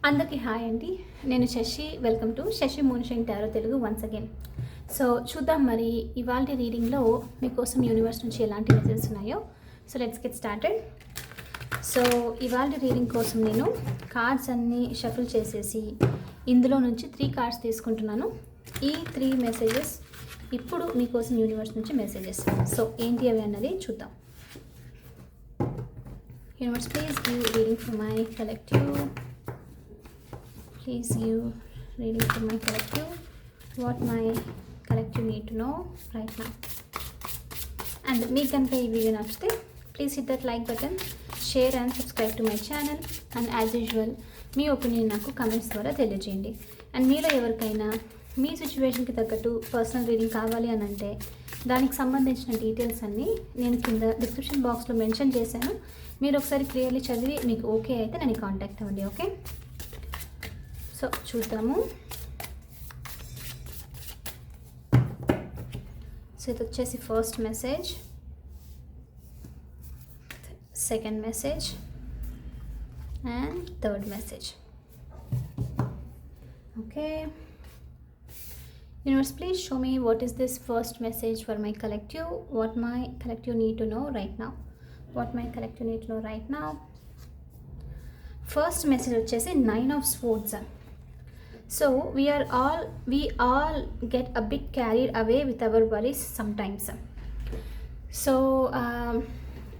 అందరికీ హాయ్ అండి. నేను Sasi. Welcome to Sasi moonshine tarot Telugu once again. So చూద్దాం మరి ఇవాళ రీడింగ్లో మీకోసం యూనివర్స్ నుంచి ఎలాంటి మెసేజెస్ ఉన్నాయో. So let's get started. So ఇవాళ రీడింగ్ కోసం నేను కార్డ్స్ అన్నీ షఫుల్ చేసేసి ఇందులో నుంచి 3 కార్డ్స్ తీసుకుంటున్నాను. ఈ 3 మెసేజెస్ ఇప్పుడు మీకోసం యూనివర్స్ నుంచి మెసేజెస్. సో ఏంటి అవి అన్నది చూద్దాం. Universe please give reading for my collective. Please give reading for my collective. What my collective need to know right now. And మీకు కనుక ఈ వీడియో నచ్చితే please hit that like button, share and subscribe to my channel. And as usual me opinion నాకు comments ద్వారా తెలియజేయండి. And మీలో ఎవరికైనా మీ సిచ్యువేషన్కి తగ్గట్టు పర్సనల్ రీడింగ్ కావాలి అని అంటే దానికి సంబంధించిన డీటెయిల్స్ అన్నీ నేను కింద డిస్క్రిప్షన్ బాక్స్లో మెన్షన్ చేశాను. మీరు ఒకసారి క్లియర్లీ చదివి మీకు ఓకే అయితే నన్ను కాంటాక్ట్ అవ్వండి. ఓకే, సో చూద్దాము. సో ఇది వచ్చేసి first message, second message and third message. Okay, universe please show me what is this first message for my collective. What my collective need to know right now. What my collective need to know right now. First message వచ్చేసి 9 of Swords. So we all get a bit carried away with our worries sometimes. So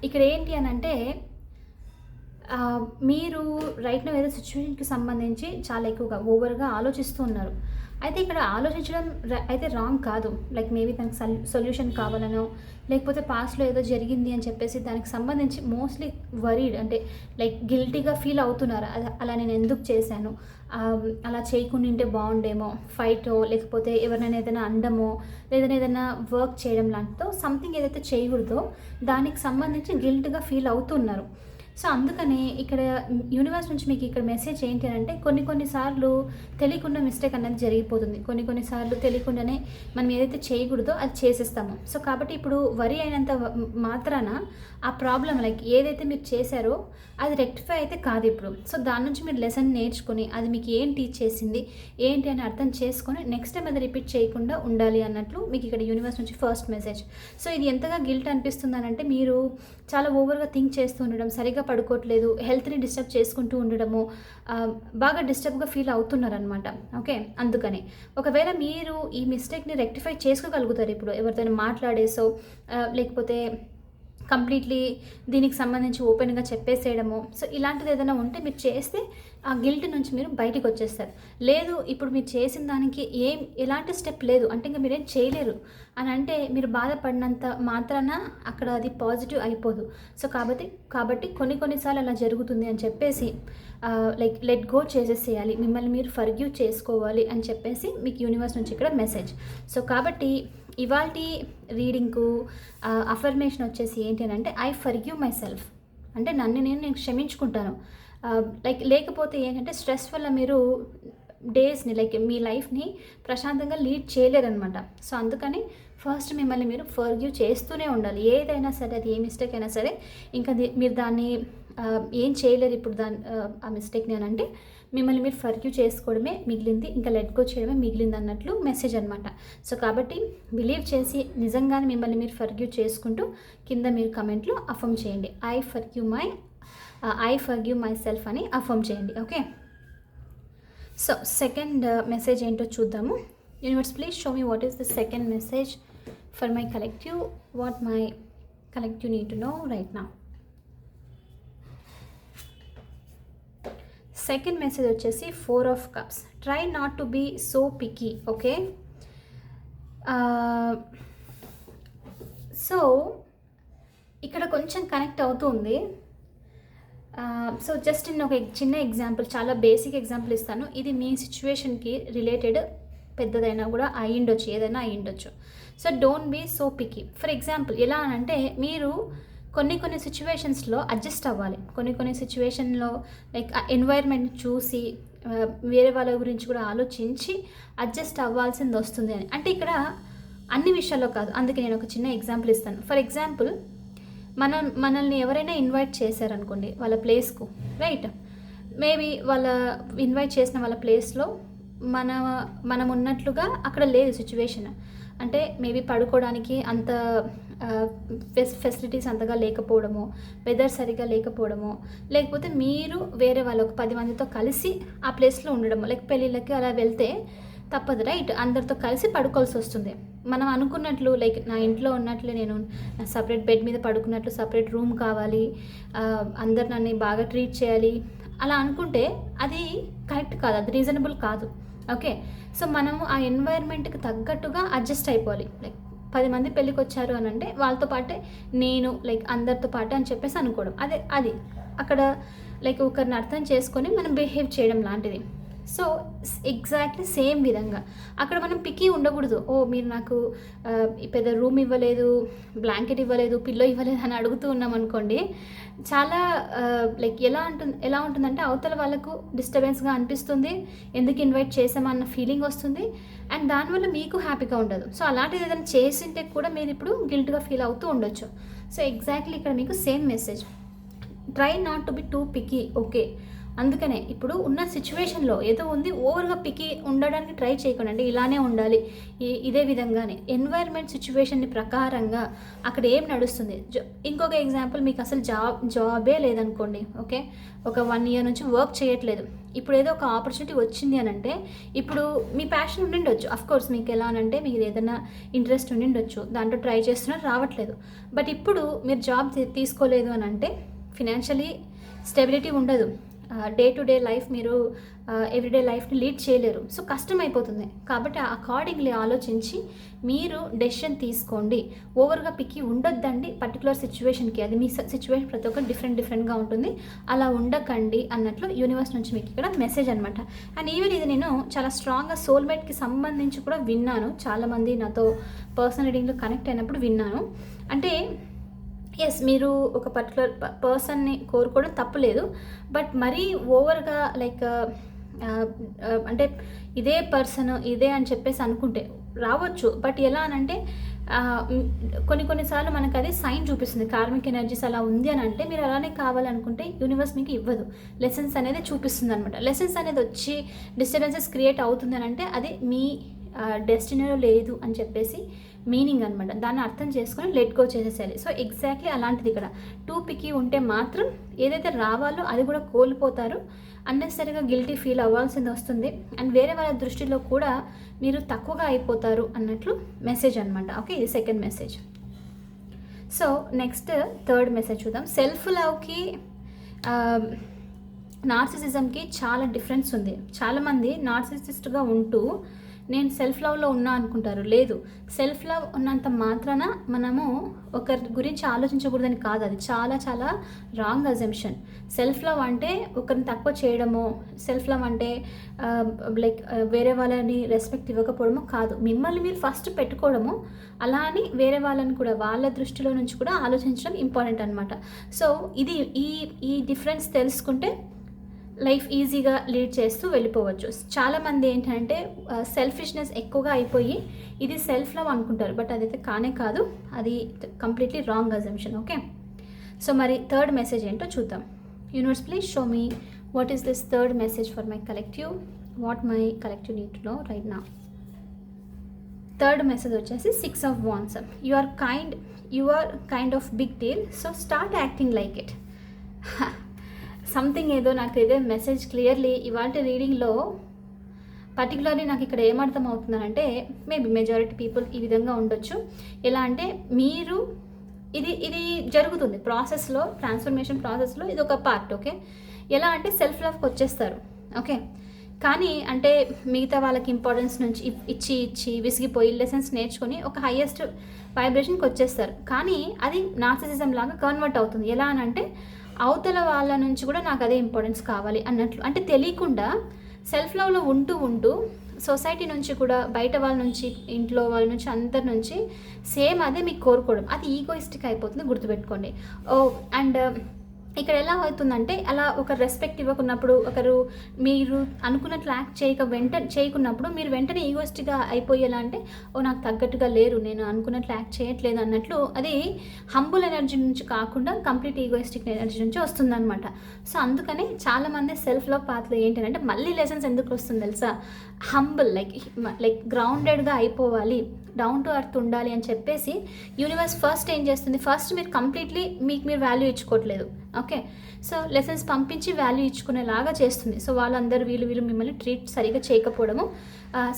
ఇక్కడ ఏంటి అని అంటే మీరు right now ఏదో సిచ్యువేషన్కి సంబంధించి చాలా ఎక్కువగా ఓవర్గా ఆలోచిస్తూ ఉన్నారు. అయితే ఇక్కడ ఆలోచించడం అయితే రాంగ్ కాదు. లైక్ మేబీ దానికి సొల్యూషన్ కావాలనో లేకపోతే పాస్ట్లో ఏదో జరిగింది అని చెప్పేసి దానికి సంబంధించి మోస్ట్లీ వరీడ్ అంటే లైక్ గిల్టీగా ఫీల్ అవుతున్నారు. అలా నేను ఎందుకు చేశాను, అలా చేయకుండా ఉంటే బాగుండేమో, ఫైటో లేకపోతే ఎవరినైనా ఏదైనా అండమో లేదైనా ఏదైనా వర్క్ చేయడం లాంటిదో సంథింగ్ ఏదైతే చేయకూడదో దానికి సంబంధించి గిల్ట్గా ఫీల్ అవుతున్నారు. సో అందుకని ఇక్కడ యూనివర్స్ నుంచి మీకు ఇక్కడ మెసేజ్ ఏంటి అంటే కొన్నిసార్లు తెలియకుండా మిస్టేక్ అనేది జరిగిపోతుంది. కొన్నిసార్లు తెలియకుండానే మనం ఏదైతే చేయకూడదో అది చేసేస్తాము. సో కాబట్టి ఇప్పుడు వరి అయినంత మాత్రాన ఆ ప్రాబ్లం లైక్ ఏదైతే మీరు చేశారో అది రెక్టిఫై అయితే కాదు ఇప్పుడు. సో దాని నుంచి మీరు లెసన్ నేర్చుకొని అది మీకు ఏం టీచ్ చేసింది ఏంటి అని అర్థం చేసుకొని నెక్స్ట్ టైం అది రిపీట్ చేయకుండా ఉండాలి అన్నట్లు మీకు ఇక్కడ యూనివర్స్ నుంచి ఫస్ట్ మెసేజ్. సో ఇది ఎంతగా గిల్ట్ అనిపిస్తుంది అని అంటే మీరు చాలా ఓవర్గా థింక్ చేస్తూ ఉండడం, సరిగ్గా పడుకోవట్లేదు, హెల్త్ని డిస్టర్బ్ చేసుకుంటూ ఉండడము, బాగా డిస్టర్బ్గా ఫీల్ అవుతున్నారనమాట. ఓకే, అందుకని ఒకవేళ మీరు ఈ మిస్టేక్ని రెక్టిఫై చేసుకోగలుగుతారు ఇప్పుడు ఎవరితోనే మాట్లాడేసో లేకపోతే కంప్లీట్లీ దీనికి సంబంధించి ఓపెన్గా చెప్పేసేయడము. సో ఇలాంటిది ఏదైనా ఉంటే మీరు చేస్తే ఆ గిల్ట్ నుంచి మీరు బయటికి వచ్చేస్తారు. లేదు ఇప్పుడు మీరు చేసిన దానికి ఎలాంటి స్టెప్ లేదు అంటే ఇంకా మీరేం చేయలేరు అని అంటే మీరు బాధపడినంత మాత్రాన అక్కడ అది పాజిటివ్ అయిపోదు. సో కాబట్టి కొన్నిసార్లు అలా జరుగుతుంది అని చెప్పేసి లైక్ లెట్ గో చేసేసేయాలి, మిమ్మల్ని మీరు ఫర్గివ్ చేసుకోవాలి అని చెప్పేసి మీకు యూనివర్స్ నుంచి ఇక్కడ మెసేజ్. సో కాబట్టి ఇవాల్టి రీడింగ్కు అఫర్మేషన్ వచ్చేసి ఏంటి అని అంటే ఐ ఫర్గివ్ మై సెల్ఫ్ అంటే నేను క్షమించుకుంటాను. లేకపోతే ఏంటంటే స్ట్రెస్ వల్ల మీరు డేస్ని లైక్ మీ లైఫ్ని ప్రశాంతంగా లీడ్ చేయలేరనమాట. సో అందుకని ఫస్ట్ మిమ్మల్ని మీరు ఫర్గివ్ చేస్తూనే ఉండాలి. ఏదైనా సరే అది ఏ మిస్టేక్ అయినా సరే ఇంకా మీరు దాన్ని ఏం చేయలేరు ఇప్పుడు ఆ మిస్టేక్ని అని అంటే మిమ్మల్ని మీరు ఫర్గివ్ చేసుకోవడమే మిగిలింది, ఇంకా లెట్ గో చేయడమే మిగిలింది అన్నట్లు మెసేజ్ అనమాట. సో కాబట్టి బిలీవ్ చేసి నిజంగానే మిమ్మల్ని మీరు ఫర్గివ్ చేసుకుంటూ కింద మీరు కమెంట్లో అఫర్మ్ చేయండి. ఐ ఫర్గివ్ మై సెల్ఫ్ అని అఫర్మ్ చేయండి. ఓకే, సో సెకండ్ మెసేజ్ ఏంటో చూద్దాము. Universe please show me what is the second message for my collective. What my collective need to know right now. Second message వచ్చేసి 4 of Cups. Try not to be so picky. Okay, so ఇక్కడ కొంచెం connect అవుతుంది. So just నేను ఒక చిన్న example, చాలా basic example ఇస్తాను. ఇది మీ సిచ్యువేషన్కి రిలేటెడ్ పెద్దదైనా కూడా అయ్యిండొచ్చు, ఏదైనా అయ్యిండొచ్చు. So don't be so picky. For example ఎలా అనంటే మీరు కొన్ని సిచ్యువేషన్స్లో అడ్జస్ట్ అవ్వాలి. కొన్ని సిచ్యువేషన్లో లైక్ ఆ ఎన్వైర్న్మెంట్ చూసి వేరే వాళ్ళ గురించి కూడా ఆలోచించి అడ్జస్ట్ అవ్వాల్సింది వస్తుంది అని అంటే ఇక్కడ అన్ని విషయాల్లో కాదు. అందుకే నేను ఒక చిన్న ఎగ్జాంపుల్ ఇస్తాను. ఫర్ ఎగ్జాంపుల్ మనల్ని ఎవరైనా ఇన్వైట్ చేశారనుకోండి వాళ్ళ ప్లేస్కు, రైట్, మేబీ వాళ్ళ ఇన్వైట్ చేసిన వాళ్ళ ప్లేస్లో మన మనం ఉన్నట్లుగా అక్కడ లేదు సిచ్యువేషన్. అంటే మేబీ పడుకోవడానికి అంత ఫెసిలిటీస్ అంతగా లేకపోవడము, వెదర్ సరిగా లేకపోవడము, లేకపోతే మీరు వేరే వాళ్ళు ఒక 10 మందితో కలిసి ఆ ప్లేస్లో ఉండడము, లైక్ పెళ్ళిళ్ళకి అలా వెళ్తే తప్పదు రైట్, అందరితో కలిసి పడుకోవాల్సి వస్తుంది. మనం అనుకున్నట్లు లైక్ నా ఇంట్లో ఉన్నట్లు నేను సపరేట్ బెడ్ మీద పడుకున్నట్లు సపరేట్ రూమ్ కావాలి, అందరు నన్ను బాగా ట్రీట్ చేయాలి అలా అనుకుంటే అది కరెక్ట్ కాదు, అది రీజనబుల్ కాదు. ఓకే, సో మనము ఆ ఎన్వైర్న్మెంట్కి తగ్గట్టుగా అడ్జస్ట్ అయిపోవాలి. లైక్ 10 మంది పెళ్ళికి వచ్చారు అని అంటే వాళ్ళతో పాటే నేను లైక్ అందరితో పాటే అని చెప్పేసి అనుకోవడం, అది అక్కడ లైక్ ఒకరిని అర్థం చేసుకొని మనం బిహేవ్ చేయడం లాంటిది. సో ఎగ్జాక్ట్లీ సేమ్ విధంగా అక్కడ మనం పికి ఉండకూడదు. ఓ మీరు నాకు పెద్ద రూమ్ ఇవ్వలేదు, బ్లాంకెట్ ఇవ్వలేదు, పిల్లో ఇవ్వలేదు అని అడుగుతూ ఉన్నాం అనుకోండి, చాలా లైక్ ఎలా ఉంటుందంటే అవతల వాళ్ళకు డిస్టర్బెన్స్గా అనిపిస్తుంది, ఎందుకు ఇన్వైట్ చేసామన్న ఫీలింగ్ వస్తుంది, అండ్ దానివల్ల మీకు హ్యాపీగా ఉండదు. సో అలాంటిది ఏదైనా చేసింటే కూడా మీరు ఇప్పుడు గిల్ట్గా ఫీల్ అవుతూ ఉండొచ్చు. సో ఎగ్జాక్ట్లీ ఇక్కడ మీకు same message, try not to be two picky. Okay, అందుకనే ఇప్పుడు ఉన్న సిచ్యువేషన్లో ఏదో ఉంది, ఓవర్గా పికి ఉండడానికి ట్రై చేయకండి, ఇలానే ఉండాలి ఇదే విధంగానే ఎన్వైర్న్మెంట్ సిచ్యువేషన్ని ప్రకారంగా అక్కడ ఏం నడుస్తుంది. ఇంకొక ఎగ్జాంపుల్, మీకు అసలు జాబే లేదనుకోండి, ఓకే, ఒక 1 year నుంచి వర్క్ చేయట్లేదు, ఇప్పుడు ఏదో ఒక ఆపర్చునిటీ వచ్చింది అని అంటే ఇప్పుడు మీ ప్యాషన్ ఉండిండొచ్చు, అఫ్కోర్స్ మీకు ఎలా అనంటే మీరు ఏదైనా ఇంట్రెస్ట్ ఉండిండొచ్చు, దాంట్లో ట్రై చేస్తున్నారు రావట్లేదు, బట్ ఇప్పుడు మీరు జాబ్ తీసుకోలేదు అని అంటే ఫినాన్షియలీ స్టెబిలిటీ ఉండదు, డే టు డే లైఫ్ మీరు ఎవ్రీడే లైఫ్ని లీడ్ చేయలేరు, సో కష్టం అయిపోతుంది. కాబట్టి అకార్డింగ్లీ ఆలోచించి మీరు డెసిషన్ తీసుకోండి. ఓవర్గా పిక్కి ఉండొద్దండి పర్టికులర్ సిచ్యువేషన్కి, అది మీ సిచ్యువేషన్ ప్రతి ఒక్కరు డిఫరెంట్గా ఉంటుంది, అలా ఉండకండి అన్నట్లు యూనివర్స్ నుంచి మీకు ఇక్కడ మెసేజ్ అనమాట. అండ్ ఈవెన్ ఇది నేను చాలా స్ట్రాంగ్గా సోల్మేట్కి సంబంధించి కూడా విన్నాను, చాలామంది నాతో పర్సనల్ రీడింగ్లో కనెక్ట్ అయినప్పుడు విన్నాను. అంటే ఎస్, మీరు ఒక పర్టికులర్ పర్సన్ని కోరుకోవడం తప్పులేదు, బట్ మరీ ఓవర్గా లైక్ అంటే ఇదే పర్సన్ ఇదే అని చెప్పేసి అనుకుంటే రావచ్చు. బట్ ఎలా అనంటే కొన్నిసార్లు మనకు అది సైన్ చూపిస్తుంది, కార్మిక్ ఎనర్జీస్ అలా ఉంది అని అంటే మీరు అలానే కావాలనుకుంటే యూనివర్స్ మీకు ఇవ్వదు, లెసన్స్ అనేది చూపిస్తుంది అనమాట. లెసన్స్ అనేది వచ్చి డిస్టర్బెన్సెస్ క్రియేట్ అవుతుంది అని అంటే అది మీ డెస్టినీలో లేదు అని చెప్పేసి మీనింగ్ అనమాట. దాన్ని అర్థం చేసుకొని లెట్ గో చేసేసేయాలి. సో ఎగ్జాక్ట్లీ అలాంటిది ఇక్కడ టూ పికి ఉంటే మాత్రం ఏదైతే రావాలో అది కూడా కోల్పోతారు, అన్నెసరిగా గిల్టీ ఫీల్ అవ్వాల్సింది వస్తుంది, అండ్ వేరే వాళ్ళ దృష్టిలో కూడా మీరు తక్కువగా అయిపోతారు అన్నట్లు మెసేజ్ అనమాట. ఓకే, ఇది second message. So next third message చూద్దాం. సెల్ఫ్ లవ్కి నార్సిసిజంకి చాలా డిఫరెన్స్ ఉంది. చాలామంది నార్సిసిస్ట్గా ఉంటూ నేను సెల్ఫ్ లవ్లో ఉన్నా అనుకుంటారు. లేదు, సెల్ఫ్ లవ్ ఉన్నంత మాత్రాన మనము ఒకరి గురించి ఆలోచించకూడదని కాదు, అది చాలా చాలా రాంగ్ అజంప్షన్. సెల్ఫ్ లవ్ అంటే ఒకరిని తక్కువ చేయడము, సెల్ఫ్ లవ్ అంటే లైక్ వేరే వాళ్ళని రెస్పెక్ట్ ఇవ్వకపోవడము కాదు, మిమ్మల్ని మీరు ఫస్ట్ పెట్టుకోవడము, అలా అని వేరే వాళ్ళని కూడా వాళ్ళ దృష్టిలో నుంచి కూడా ఆలోచించడం ఇంపార్టెంట్ అనమాట. సో ఇది ఈ డిఫరెన్స్ తెలుసుకుంటే లైఫ్ ఈజీగా లీడ్ చేస్తూ వెళ్ళిపోవచ్చు. చాలామంది ఏంటంటే సెల్ఫిష్నెస్ ఎక్కువగా అయిపోయి ఇది సెల్ఫ్ లవ్ అనుకుంటారు, బట్ అదైతే కానే కాదు, అది completely wrong assumption. Okay, so మరి థర్డ్ మెసేజ్ ఏంటో చూద్దాం. Universe please show me what is this third message for my collective, what my collective need to know right now. Third message వచ్చేసి 6 of Wands. You are kind of big deal, so start acting like it. Something ఏదో నాకు ఇదే message clearly ఇవాళ రీడింగ్లో particularly నాకు ఇక్కడ ఏమర్థం అవుతుందంటే maybe majority people ఈ విధంగా ఉండొచ్చు. ఎలా అంటే మీరు ఇది జరుగుతుంది ప్రాసెస్లో, ట్రాన్స్ఫర్మేషన్ ప్రాసెస్లో ఇది ఒక పార్ట్. ఓకే, ఎలా అంటే సెల్ఫ్ లవ్కి వచ్చేస్తారు. ఓకే, కానీ అంటే మిగతా వాళ్ళకి ఇంపార్టెన్స్ నుంచి ఇచ్చి విసిగిపోయి లెసన్స్ నేర్చుకొని ఒక హైయెస్ట్ వైబ్రేషన్కి వచ్చేస్తారు. కానీ అది నార్సిసిజం లాగా కన్వర్ట్ అవుతుంది. ఎలా అని అంటే అవతల వాళ్ళ నుంచి కూడా నాకు అదే ఇంపార్టెన్స్ కావాలి అన్నట్లు, అంటే తెలియకుండా సెల్ఫ్ లవ్లో ఉంటూ సొసైటీ నుంచి కూడా, బయట వాళ్ళ నుంచి, ఇంట్లో వాళ్ళ నుంచి, అందరి నుంచి సేమ్ అదే మీకు కోరుకోవడం, అది ఈగోయిస్టిక్ అయిపోతుంది, గుర్తుపెట్టుకోండి. అండ్ ఇక్కడ ఎలా అవుతుందంటే అలా ఒక రెస్పెక్ట్ ఇవ్వకున్నప్పుడు, ఒకరు మీరు అనుకున్నట్లు యాక్ట్ చేయకున్నప్పుడు మీరు వెంటనే ఈగోయిస్టిక్‌గా అయిపోయి ఎలా అంటే, ఓహ్! నాకు తగ్గట్టుగా లేరు, నేను అనుకున్నట్లు యాక్ట్ చేయట్లేదు అన్నట్లు అది హంబుల్ ఎనర్జీ నుంచి కాకుండా కంప్లీట్ ఈగోయిస్టిక్ ఎనర్జీ నుంచి వస్తుందనమాట. సో, అందుకని చాలామంది సెల్ఫ్ లవ్ పాత్‌లో ఏంటంటే మళ్ళీ లెసన్స్ ఎందుకు వస్తుంది తెలుసా? హంబుల్ లైక్ గ్రౌండెడ్‌గా అయిపోవాలి, డౌన్ టు ఎర్త్ ఉండాలి అని చెప్పేసి యూనివర్స్ ఫస్ట్ ఏం చేస్తుంది, ఫస్ట్ మీరు కంప్లీట్లీ మీకు మీరు వాల్యూ ఇచ్చుకోవట్లేదు. ఓకే, సో లెసన్స్ పంపించి వాల్యూ ఇచ్చుకునేలాగా చేస్తుంది. సో వాళ్ళందరూ వీళ్ళు మిమ్మల్ని ట్రీట్ సరిగా చేయకపోవడము.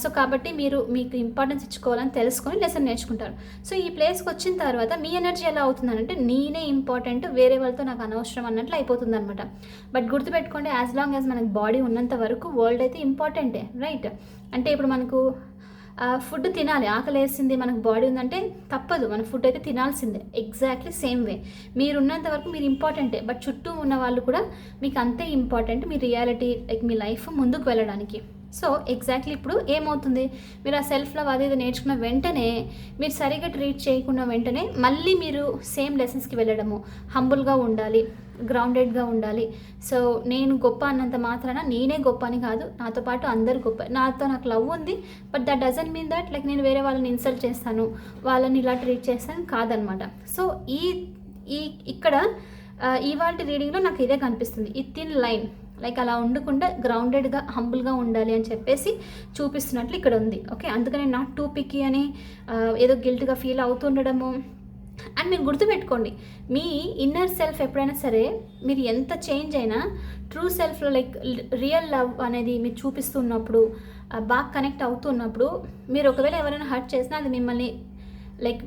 సో కాబట్టి మీరు మీకు ఇంపార్టెన్స్ ఇచ్చుకోవాలని తెలుసుకొని లెసన్ నేర్చుకుంటారు. సో ఈ ప్లేస్కి వచ్చిన తర్వాత మీ ఎనర్జీ ఎలా అవుతుందంటే నేనే ఇంపార్టెంట్, వేరే వాళ్ళతో నాకు అనవసరం అన్నట్లు అయిపోతుంది అనమాట. బట్ గుర్తుపెట్టుకోండి, యాజ్ లాంగ్ యాజ్ మనకు బాడీ ఉన్నంత వరకు వరల్డ్ అయితే ఇంపార్టెంటే, రైట్? అంటే ఇప్పుడు మనకు ఫుడ్ తినాలి, ఆకలి వేసింది, మనకు బాడీ ఉందంటే తప్పదు, మన ఫుడ్ అయితే తినాల్సిందే. ఎగ్జాక్ట్లీ సేమ్ వే మీరున్నంత వరకు మీరు ఇంపార్టెంటే, బట్ చుట్టూ ఉన్న వాళ్ళు కూడా మీకు అంతే ఇంపార్టెంట్ మీ రియాలిటీ లైక్ మీ లైఫ్ ముందుకు వెళ్ళడానికి. సో ఎగ్జాక్ట్లీ ఇప్పుడు ఏమవుతుంది, మీరు ఆ సెల్ఫ్ లవ్ అది ఇది నేర్చుకున్న వెంటనే మీరు సరిగ్గా ట్రీట్ చేయకుండా వెంటనే మళ్ళీ మీరు సేమ్ లెసన్స్కి వెళ్ళడము, హంబుల్గా ఉండాలి, గ్రౌండెడ్గా ఉండాలి. సో నేను గొప్ప అన్నంత మాత్రాన నేనే గొప్ప అని కాదు, నాతో పాటు అందరు గొప్ప, నాకు లవ్ ఉంది, but that doesn't mean that like నేను వేరే వాళ్ళని ఇన్సల్ట్ చేస్తాను, వాళ్ళని ఇలా ట్రీట్ చేస్తాను కాదనమాట. సో ఇక్కడ ఇవాళ రీడింగ్లో నాకు ఇదే కనిపిస్తుంది, ఈ థిన్ లైన్ లైక్ అలా ఉండకుండా గ్రౌండెడ్గా హంబుల్గా ఉండాలి అని చెప్పేసి చూపిస్తున్నట్లు ఇక్కడ ఉంది. ఓకే, అందుకని నాట్ టూ పిక్కీ అని ఏదో గిల్ట్గా ఫీల్ అవుతుండడము. అండ్ మీరు గుర్తుపెట్టుకోండి, మీ ఇన్నర్ సెల్ఫ్ ఎప్పుడైనా సరే మీరు ఎంత చేంజ్ అయినా ట్రూ సెల్ఫ్లో లైక్ రియల్ లవ్ అనేది మీరు చూపిస్తున్నప్పుడు, బాగా కనెక్ట్ అవుతున్నప్పుడు, మీరు ఒకవేళ ఎవరైనా హర్ట్ చేసినా అది మిమ్మల్ని లైక్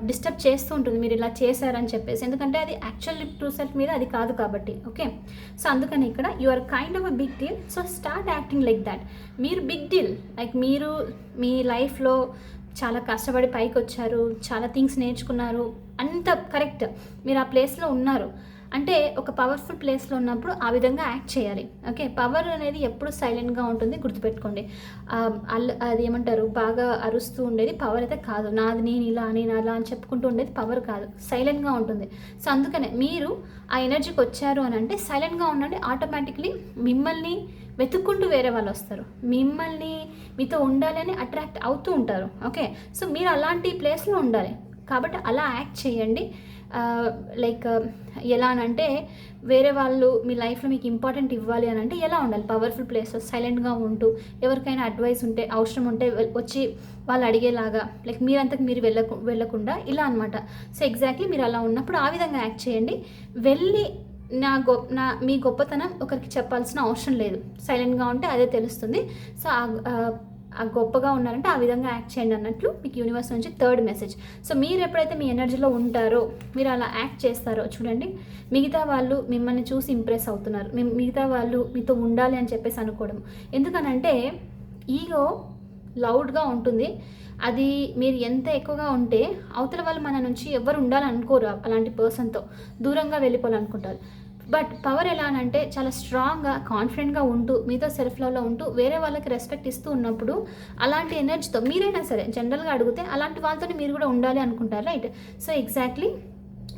డిస్టర్బ్ చేస్తూ ఉంటుంది, మీరు ఇలా చేశారని చెప్పేసి, ఎందుకంటే అది యాక్చువల్లీ ట్రూ సెల్ఫ్ మీద అది కాదు కాబట్టి. ఓకే, సో అందుకని ఇక్కడ you are kind of a big deal, so start acting like that. మీరు బిగ్ డీల్, లైక్ మీరు మీ లైఫ్లో చాలా కష్టపడి పైకి వచ్చారు, చాలా థింగ్స్ నేర్చుకున్నారు, అంత కరెక్ట్, మీరు ఆ ప్లేస్లో ఉన్నారు అంటే ఒక పవర్ఫుల్ ప్లేస్లో ఉన్నప్పుడు ఆ విధంగా యాక్ట్ చేయాలి. ఓకే, పవర్ అనేది ఎప్పుడు సైలెంట్గా ఉంటుంది, గుర్తుపెట్టుకోండి. అది ఏమంటారు, బాగా అరుస్తూ ఉండేది పవర్ అయితే కాదు, నేను ఇలా అని చెప్పుకుంటూ ఉండేది పవర్ కాదు, సైలెంట్గా ఉంటుంది. సో అందుకనే మీరు ఆ ఎనర్జీకి వచ్చారు అని అంటే సైలెంట్గా ఉండండి, ఆటోమేటిక్లీ మిమ్మల్ని వెతుక్కుంటూ వేరే వాళ్ళు వస్తారు, మీతో ఉండాలని అట్రాక్ట్ అవుతూ ఉంటారు. ఓకే, సో మీరు అలాంటి ప్లేస్లో ఉండాలి కాబట్టి అలా యాక్ట్ చేయండి. లైక్ ఎలా అనంటే వేరే వాళ్ళు మీ లైఫ్లో మీకు ఇంపార్టెంట్ ఇవ్వాలి అని అంటే ఎలా ఉండాలి, పవర్ఫుల్ ప్లేస్లో సైలెంట్గా ఉంటూ, ఎవరికైనా అడ్వైస్ ఉంటే అవసరం ఉంటే వచ్చి వాళ్ళు అడిగేలాగా, లైక్ మీరంతకు మీరు వెళ్ళకుండా ఇలా అనమాట. సో ఎగ్జాక్ట్లీ మీరు అలా ఉన్నప్పుడు ఆ విధంగా యాక్ట్ చేయండి. వెళ్ళి మీ గొప్పతనం ఒకరికి చెప్పాల్సిన అవసరం లేదు, సైలెంట్గా ఉంటే అదే తెలుస్తుంది. సో ఆ గొప్పగా ఉన్నారంటే ఆ విధంగా యాక్ట్ చేయండి అన్నట్లు మీకు యూనివర్స్ నుంచి థర్డ్ మెసేజ్. సో మీరు ఎప్పుడైతే మీ ఎనర్జీలో ఉంటారో, మీరు అలా యాక్ట్ చేస్తారో చూడండి, మిగతా వాళ్ళు మిమ్మల్ని చూసి ఇంప్రెస్ అవుతున్నారు, మిగతా వాళ్ళు మీతో ఉండాలి అని చెప్పేసి అనుకోవడం. ఎందుకనంటే ఈగో లౌడ్గా ఉంటుంది, అది మీరు ఎంత ఎక్కువగా ఉంటే అవతల వాళ్ళు మన నుంచి ఎవరు ఉండాలనుకోరు, అలాంటి పర్సన్తో దూరంగా వెళ్ళిపోవాలనుకుంటారు. బట్ పవర్ ఎలా అంటే చాలా స్ట్రాంగ్గా కాన్ఫిడెంట్గా ఉంటూ మీతో సెల్ఫ్ లవ్లో ఉంటూ వేరే వాళ్ళకి రెస్పెక్ట్ ఇస్తూ ఉన్నప్పుడు అలాంటి ఎనర్జీతో మీరైనా సరే జనరల్గా అడిగితే అలాంటి వాళ్ళతో మీరు కూడా ఉండాలి అనుకుంటారు, రైట్? సో ఎగ్జాక్ట్లీ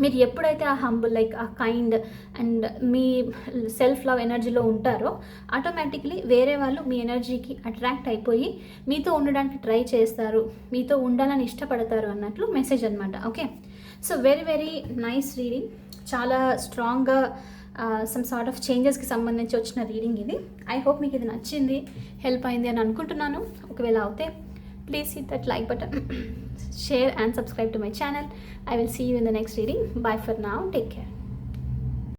మీరు ఎప్పుడైతే ఆ హంబుల్ లైక్ ఆ కైండ్ అండ్ మీ సెల్ఫ్ లవ్ ఎనర్జీలో ఉంటారో ఆటోమేటిక్లీ వేరే వాళ్ళు మీ ఎనర్జీకి అట్రాక్ట్ అయిపోయి మీతో ఉండడానికి ట్రై చేస్తారు, మీతో ఉండాలని ఇష్టపడతారు అన్నట్లు మెసేజ్ అనమాట. Okay, so very very nice reading, చాలా స్ట్రాంగ్గా సమ్ సార్ట్ ఆఫ్ చేంజెస్కి సంబంధించి వచ్చిన రీడింగ్ ఇది. ఐ హోప్ మీకు ఇది నచ్చింది, హెల్ప్ అయింది అని అనుకుంటున్నాను. ఒకవేళ అవుతే please hit that like button, share and subscribe to my channel. I will see you in the next reading. Bye for now, take care.